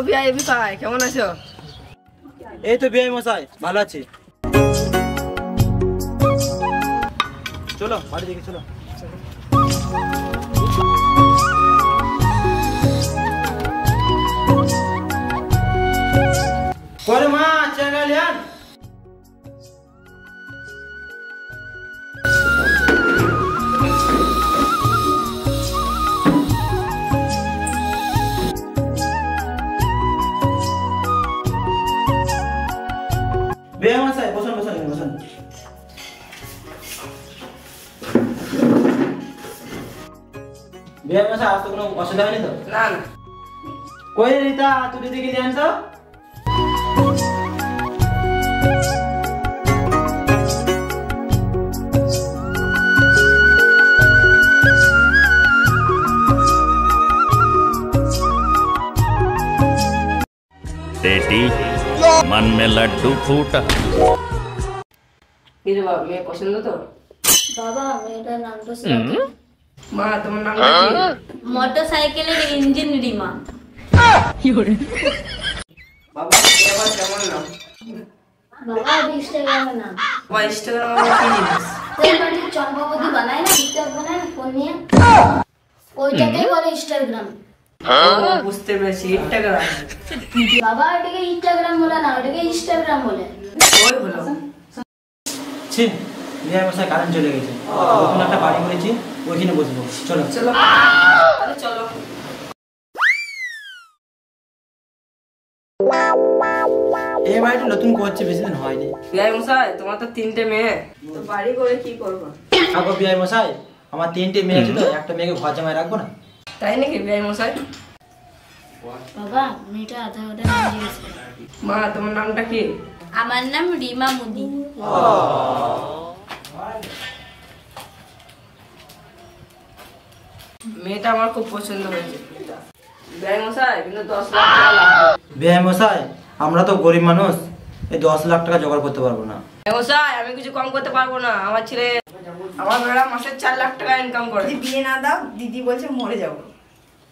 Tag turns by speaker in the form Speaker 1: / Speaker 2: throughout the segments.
Speaker 1: বিআই মশাই কেমন আছো?
Speaker 2: এই তো বিআই মশাই ভালো আছি। চলো বাড়ি দিকে চলো। করে মা চাগালিয়ান বিআই মশাই বসুন বসুন বসুন। বিআই মশাই আজ তো কোনো অসুবিধা হয়নি তো?
Speaker 1: না না।
Speaker 2: কই রিতা তুই দিদিকে নিয়ে আনছো?
Speaker 3: बेटी मन में लड्डू फूटा।
Speaker 1: কি রে বাবা মেয়ে পছন্দ তো?
Speaker 4: বাবা মেয়েটার নামটা শুনি।
Speaker 1: মা তোমার নামটা কি?
Speaker 4: মোটরসাইকেলের ইঞ্জিন রিমা।
Speaker 1: বাবা এবার কেমন নাম?
Speaker 4: বাবা ইনস্টাগ্রামের নাম।
Speaker 1: বাবা ইনস্টাগ্রাম কি জিনিস?
Speaker 4: তোর বাড়ি চম্পাবতী বানায় না, টিকটক বানায় না ফোন নিয়ে, ওইটাকেই বলে ইনস্টাগ্রাম।
Speaker 1: ও বুঝতে পেরেছি ইনস্টাগ্রাম।
Speaker 4: বাবা ওটাকে ইনস্টাগ্রাম বলে না, ওটাকে ইনস্টাগ্রাম বলে।
Speaker 1: ওই হলো।
Speaker 2: ছি বিআই মশাই কারেন্ট চলে গেছে। নতুন একটা বাড়ি করেছি ওইখানে বসবো। চলো
Speaker 1: চলো তাহলে চলো।
Speaker 2: এই বাড়িটা নতুন করছে বেশি দিন হয়নি।
Speaker 1: বিআই মশাই তোমার তো 3টে মেয়ে, তো বাড়ি করে কি করবে?
Speaker 2: আগো বিআই মশাই আমার 3টে মেয়ে আছে তো একটা মেয়েকে ঘর জামাই রাখবো না?
Speaker 1: তাই নাকি বিআই মশাই?
Speaker 4: বাবা মেয়েটা আধা ওটা নাম দিয়েছে।
Speaker 1: মা তোমার নামটা কি?
Speaker 4: আমার নাম রিমা মুদি।
Speaker 1: মেয়েটা আমার খুব পছন্দ হয়েছে। বিআই মশাই কিন্তু 10 লাখ টাকা লাগবে।
Speaker 2: বিআই মশাই আমরা তো গরিব মানুষ, এই 10 লাখ টাকা জোগাড় করতে পারবো না।
Speaker 1: বিআই মশাই আমি কিছু কম করতে পারবো না। আমার মেয়েরা মাসে 4 লাখ টাকা ইনকাম করে।
Speaker 5: যদি বিয়ে না দাও দিদি বলছে মরে যাবো।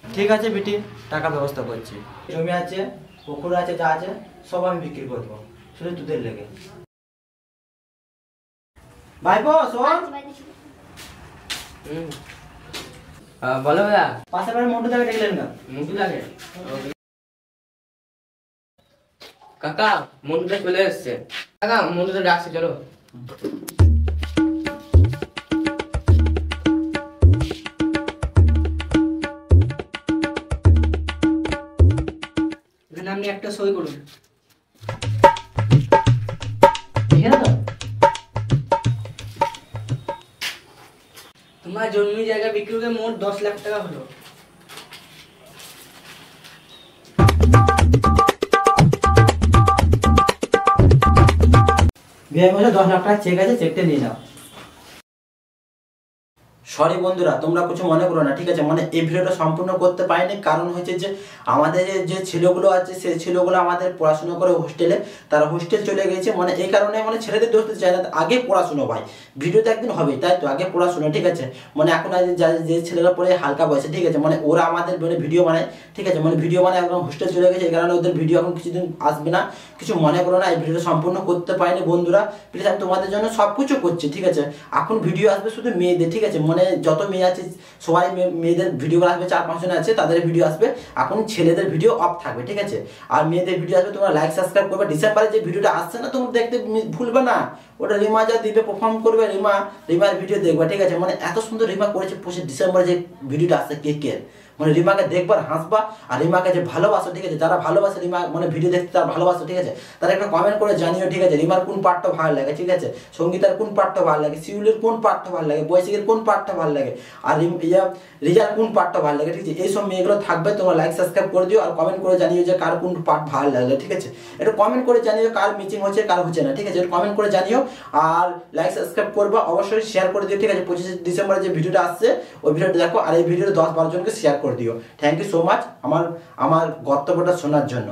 Speaker 2: ঠিক আছে বেটি টাকার ব্যবস্থা করছি। জমি আছে পুকুর আছে যা আছে সব আমি বিক্রি করে দেবো, শুধু দুধের লেগে। ভাইপো শোন।
Speaker 1: বলো ভাইয়া।
Speaker 2: পাশের বাড়ির মন্টু দাকে ডেকে না?
Speaker 1: মুন্টু লাগে কাকা, মন্টুটা চলে এসছে। কাকা মন্টুটা ডাকছে চলো। এখানে আপনি একটা সই করুন।
Speaker 2: এখানে তো
Speaker 1: তোমার জমি জায়গা বিক্রি করে মোট 10 লাখ টাকা হলো।
Speaker 2: বিআই মশাই 10 লাখ টাকা চেক আছে, চেকটা নিয়ে নাও। সরি বন্ধুরা তোমরা কিছু মনে করো না, ঠিক আছে? মানে এই ভিডিওটা সম্পূর্ণ করতে পারিনি কারণ হচ্ছে যে আমাদের যে ছেলেগুলো আছে সেই ছেলেগুলো আমাদের পড়াশোনা করে হোস্টেলে, তারা হোস্টেল চলে গেছে। মানে এই কারণে মানে ছেলেদের দোষ দিতে চাই না, আগে পড়াশোনা ভাই, ভিডিওতে একদিন হবে তাই তো, আগে পড়াশোনা, ঠিক আছে? মানে এখন যে ছেলেরা পড়ে হালকা বয়সে, ঠিক আছে, মানে ওরা আমাদের মানে ভিডিও বানায়, ঠিক আছে, মানে ভিডিও বানায় একদম হোস্টেল চলে গেছে, এই কারণে ওদের ভিডিও এখন কিছুদিন আসবে না। কিছু মনে করো না, এই ভিডিওটা সম্পূর্ণ করতে পারিনি বন্ধুরা, প্লিজ আমি তোমাদের জন্য সব কিছু করছি, ঠিক আছে? এখন ভিডিও আসবে শুধু মেয়েদের, ঠিক আছে? মানে যত মেয়ে আছে সবাই মেয়েদের ভিডিও আসবে, 4-5 জন আছে তাদের ভিডিও আসবে। এখন ছেলেদের ভিডিও অফ থাকবে, ঠিক আছে? আর মেয়েদের ভিডিও আসবে। তোমরা লাইক সাবস্ক্রাইব করবে। ডিসেম্বরে যে ভিডিওটা আসছে না তোমরা দেখতে ভুলবে না, ওটা রিমা যা দিবে পারফর্ম করবে, রিমার ভিডিও দেখবে, ঠিক আছে? মানে এত সুন্দর রিমা করেছে 25 ডিসেম্বরে যে ভিডিওটা আসছে কেকের, মানে রিমাকে দেখবার হাসবা আর রিমাকে যে ভালোবাসো, ঠিক আছে? যারা ভালোবাসে রিমা মানে ভিডিও দেখতে তারা ভালোবাসো, ঠিক আছে? তারা একটা কমেন্ট করে জানিও, ঠিক আছে? রিমার কোন পার্টটা ভালো লাগে, ঠিক আছে? সঙ্গীতার কোন পার্টটা ভালো লাগে, শিউলের কোন পার্টটা ভালো লাগে, বৈশাখের কোন পার্টটা ভালো লাগে, আর রিজার কোন পার্টটা ভালো লাগে, ঠিক আছে? এইসব মেয়েগুলো থাকবে। তোমরা লাইক সাবস্ক্রাইব করে দিও আর কমেন্ট করে জানিও যে কার কোন পার্ট ভালো লাগলো, ঠিক আছে? এটা কমেন্ট করে জানিও কার মিচিং হচ্ছে কার হচ্ছে না, ঠিক আছে? এটা কমেন্ট করে জানিও আর লাইক সাবস্ক্রাইব করবা, অবশ্যই শেয়ার করে দিও, ঠিক আছে? 25 ডিসেম্বরে যে ভিডিওটা আসছে ওই ভিডিওটা দেখো আর এই ভিডিওটা 10-12 জনকে শেয়ার করে দিও। থ্যাংক ইউ সো মাচ আমার কর্তব্যটা শোনার জন্য।